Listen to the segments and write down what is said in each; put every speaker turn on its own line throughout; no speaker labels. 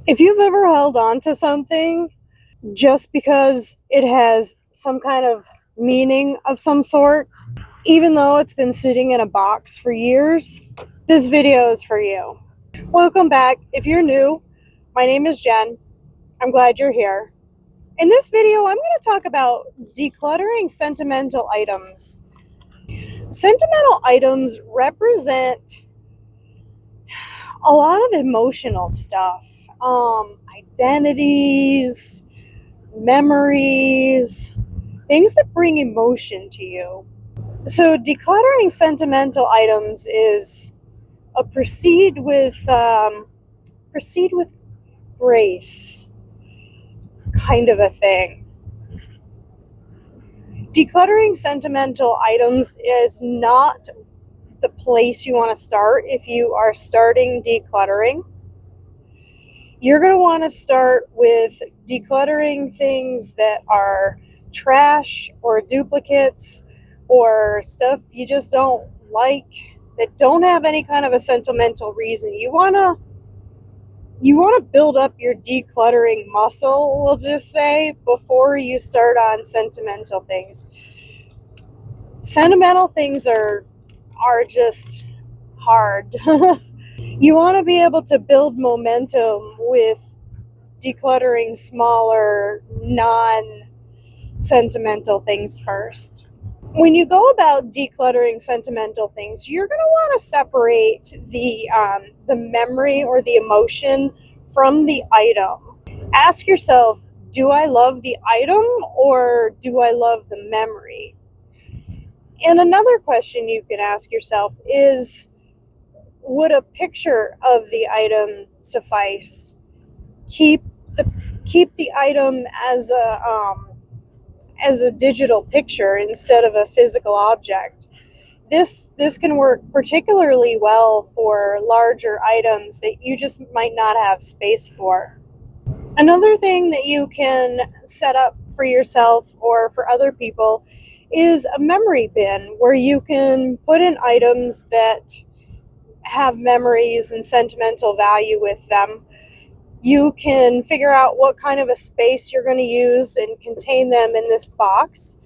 If you've ever held on to something just because it has some kind of meaning of some sort, even though it's been sitting in a box for years, this video is for you. Welcome back. If you're new, my name is Jen. I'm glad you're here. In this video, I'm going to talk about decluttering sentimental items. Sentimental items represent a lot of emotional stuff, identities, memories, things that bring emotion to you. So decluttering sentimental items is a proceed with grace kind of a thing. Decluttering sentimental items is not the place you want to start if you are starting decluttering. You're going to want to start with decluttering things that are trash or duplicates or stuff you just don't like, that don't have any kind of a sentimental reason. You want to build up your decluttering muscle, we'll just say, before you start on sentimental things. Sentimental things are just hard. You want to be able to build momentum with decluttering smaller, non-sentimental things first. When you go about decluttering sentimental things, you're going to want to separate the memory or the emotion from the item. Ask yourself, do I love the item or do I love the memory? And another question you can ask yourself is, would a picture of the item suffice? Keep the item as a digital picture instead of a physical object. This can work particularly well for larger items that you just might not have space for. Another thing that you can set up for yourself or for other people is a memory bin where you can put in items that have memories and sentimental value with them. You can figure out what kind of a space you're going to use and contain them in this box.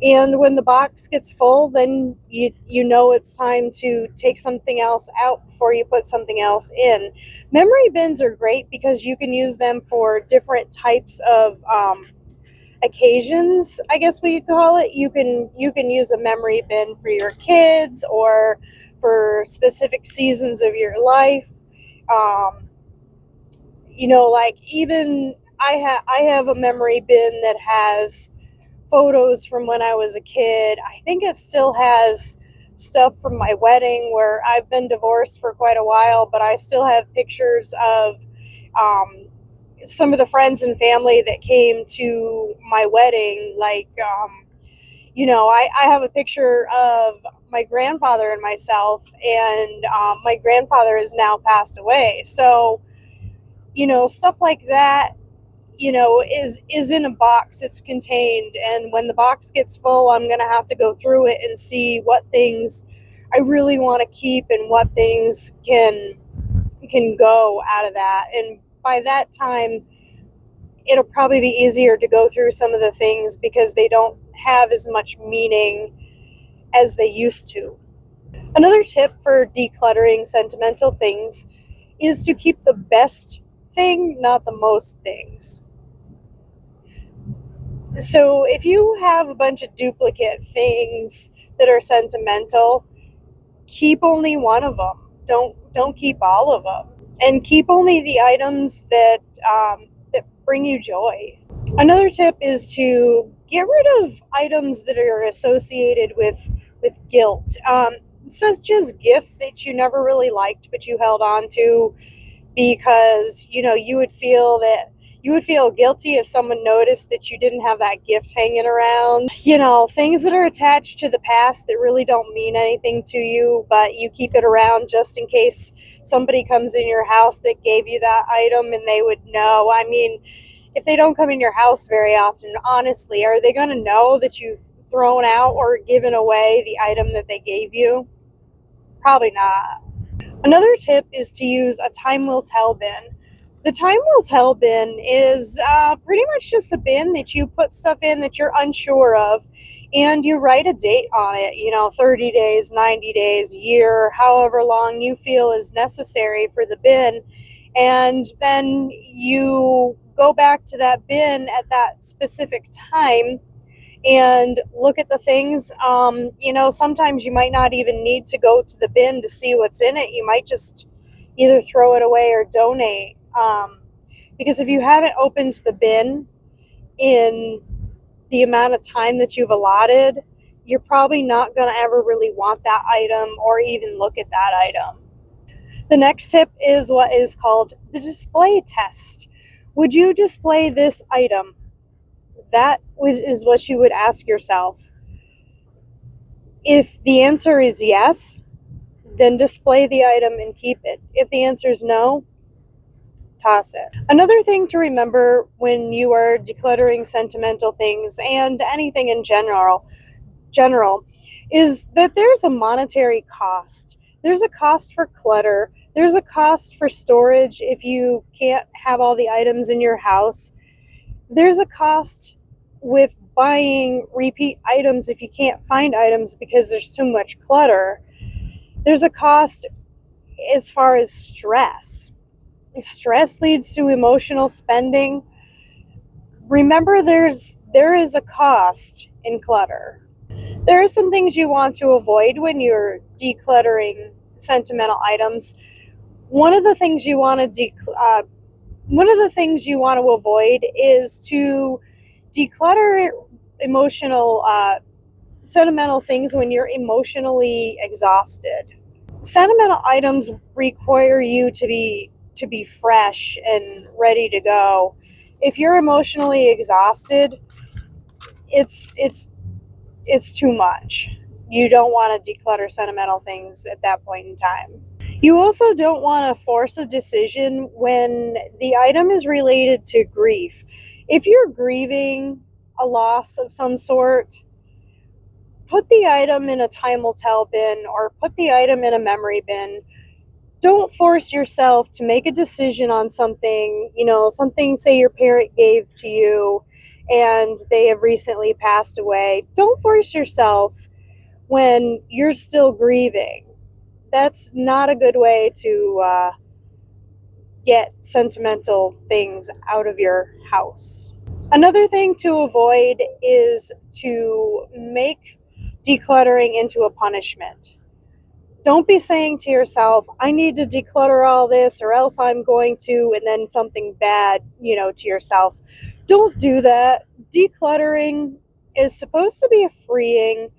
And when the box gets full, then you know it's time to take something else out before you put something else in. Memory bins are great because you can use them for different types of occasions, I guess we could call it. You can use a memory bin for your kids or for specific seasons of your life. Like even I have a memory bin that has photos from when I was a kid. I think it still has stuff from my wedding, where I've been divorced for quite a while, but I still have pictures of some of the friends and family that came to my wedding. I have a picture of my grandfather and myself, and my grandfather is now passed away. So, stuff like that, is in a box. It's contained, and when the box gets full, I'm going to have to go through it and see what things I really want to keep and what things can go out of that. And by that time, it'll probably be easier to go through some of the things because they don't have as much meaning as they used to. Another tip for decluttering sentimental things is to keep the best thing, not the most things. So if you have a bunch of duplicate things that are sentimental, keep only one of them. Don't keep all of them, and keep only the items that bring you joy. Another tip is to get rid of items that are associated with guilt, such as gifts that you never really liked but you held on to because you would feel guilty if someone noticed that you didn't have that gift hanging around. Things that are attached to the past that really don't mean anything to you, but you keep it around just in case somebody comes in your house that gave you that item and they would know. I mean, if they don't come in your house very often, honestly, are they going to know that you've thrown out or given away the item that they gave you? Probably not. Another tip is to use a time will tell bin. The time will tell bin is pretty much just a bin that you put stuff in that you're unsure of, and you write a date on it, 30 days, 90 days, a year, however long you feel is necessary for the bin. And then you go back to that bin at that specific time and look at the things. Sometimes you might not even need to go to the bin to see what's in it. You might just either throw it away or donate. Because if you haven't opened the bin in the amount of time that you've allotted, you're probably not going to ever really want that item or even look at that item. The next tip is what is called the display test. Would you display this item? That is what you would ask yourself. If the answer is yes, then display the item and keep it. If the answer is no, toss it. Another thing to remember when you are decluttering sentimental things and anything in general is that there's a monetary cost. There's a cost for clutter. There's a cost for storage if you can't have all the items in your house. There's a cost with buying repeat items if you can't find items because there's too much clutter. There's a cost as far as stress. Stress leads to emotional spending. Remember, there is a cost in clutter. There are some things you want to avoid when you're decluttering sentimental items. One of the things you want to avoid is to declutter sentimental things when you're emotionally exhausted. Sentimental items require you to be fresh and ready to go. If you're emotionally exhausted, it's too much. You don't want to declutter sentimental things at that point in time. You also don't want to force a decision when the item is related to grief. If you're grieving a loss of some sort, put the item in a time will tell bin or put the item in a memory bin. Don't force yourself to make a decision on something, something, say, your parent gave to you and they have recently passed away. Don't force yourself when you're still grieving. That's not a good way to get sentimental things out of your house. Another thing to avoid is to make decluttering into a punishment. Don't be saying to yourself, I need to declutter all this or else I'm going to, and then something bad, to yourself. Don't do that. Decluttering is supposed to be freeing.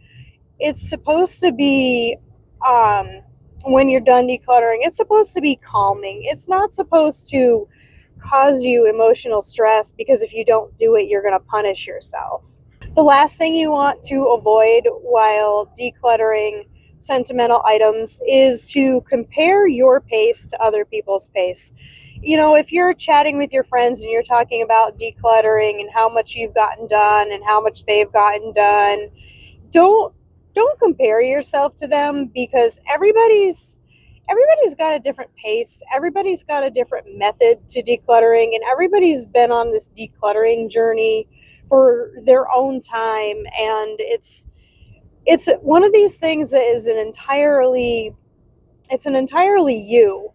It's supposed to be, when you're done decluttering, it's supposed to be calming. It's not supposed to cause you emotional stress because if you don't do it, you're going to punish yourself. The last thing you want to avoid while decluttering sentimental items is to compare your pace to other people's pace. If you're chatting with your friends and you're talking about decluttering and how much you've gotten done and how much they've gotten done, don't compare yourself to them because everybody's got a different pace. Everybody's got a different method to decluttering, and everybody's been on this decluttering journey for their own time, and it's one of these things that is an entirely you.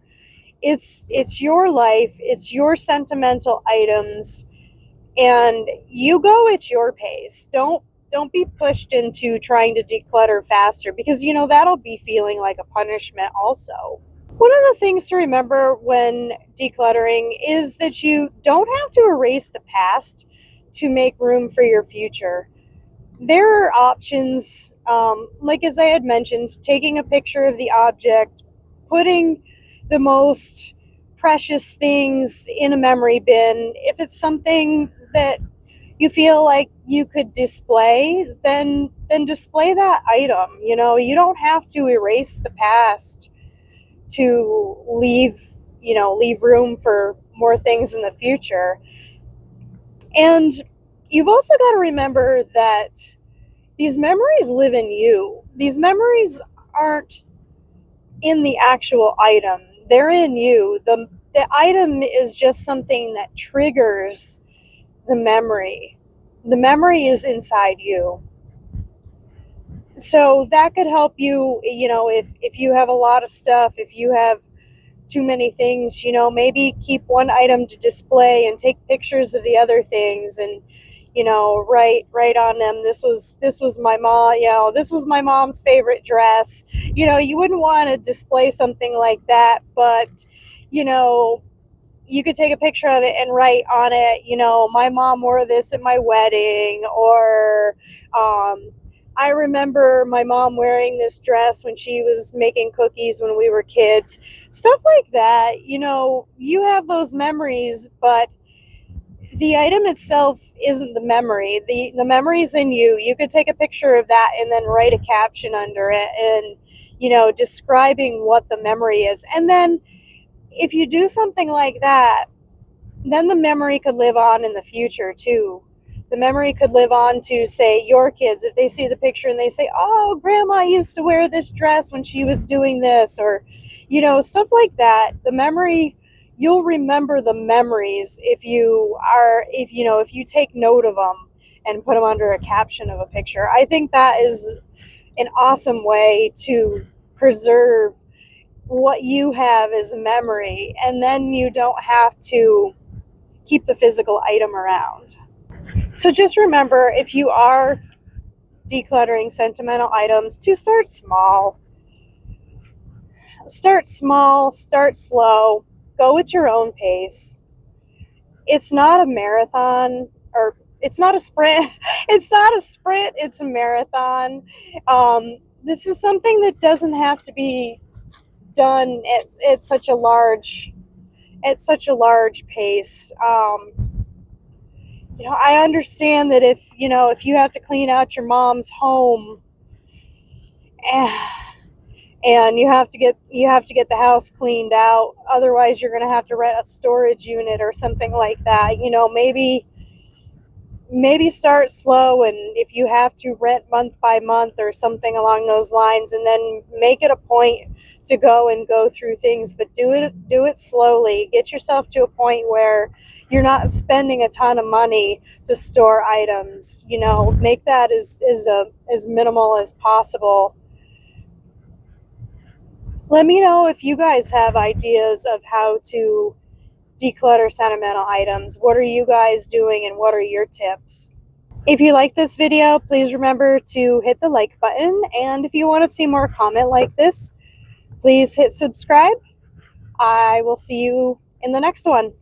It's your life, it's your sentimental items, and you go at your pace. Don't be pushed into trying to declutter faster because that'll be feeling like a punishment also. One of the things to remember when decluttering is that you don't have to erase the past to make room for your future. There are options, like as I had mentioned, taking a picture of the object, putting the most precious things in a memory bin. If it's something that you feel like you could display, then display that item. You don't have to erase the past to leave room for more things in the future. And you've also got to remember that these memories live in you. These memories aren't in the actual item. They're in you. the item is just something that triggers the memory. The memory is inside you. So that could help you, if you have a lot of stuff, if you have too many things, maybe keep one item to display and take pictures of the other things, and write on them, this was my mom, this was my mom's favorite dress. You wouldn't want to display something like that, but you could take a picture of it and write on it, my mom wore this at my wedding, or I remember my mom wearing this dress when she was making cookies when we were kids. Stuff like that. You have those memories, but the item itself isn't the memory. The memory's in you. You could take a picture of that and then write a caption under it, and describing what the memory is. And then if you do something like that, then the memory could live on in the future too. The memory could live on to, say, your kids, if they see the picture and they say, oh, grandma used to wear this dress when she was doing this, or stuff like that. The memory, you'll remember the memories if you take note of them and put them under a caption of a picture. I think that is an awesome way to preserve what you have as a memory, and then you don't have to keep the physical item around. So just remember, if you are decluttering sentimental items, to start small. Start small, start slow, go at your own pace. It's not a marathon, or it's not a sprint. It's not a sprint, it's a marathon. This is something that doesn't have to be done at such a large pace. I understand that if you have to clean out your mom's home, and you have to get the house cleaned out, otherwise you're going to have to rent a storage unit or something like that. Maybe start slow, and if you have to, rent month by month or something along those lines, and then make it a point to go through things, but do it slowly. Get yourself to a point where you're not spending a ton of money to store items. Make that as minimal as possible. Let me know if you guys have ideas of how to declutter sentimental items. What are you guys doing, and what are your tips? If you like this video, please remember to hit the like button, and if you want to see more content like this, please hit subscribe. I will see you in the next one.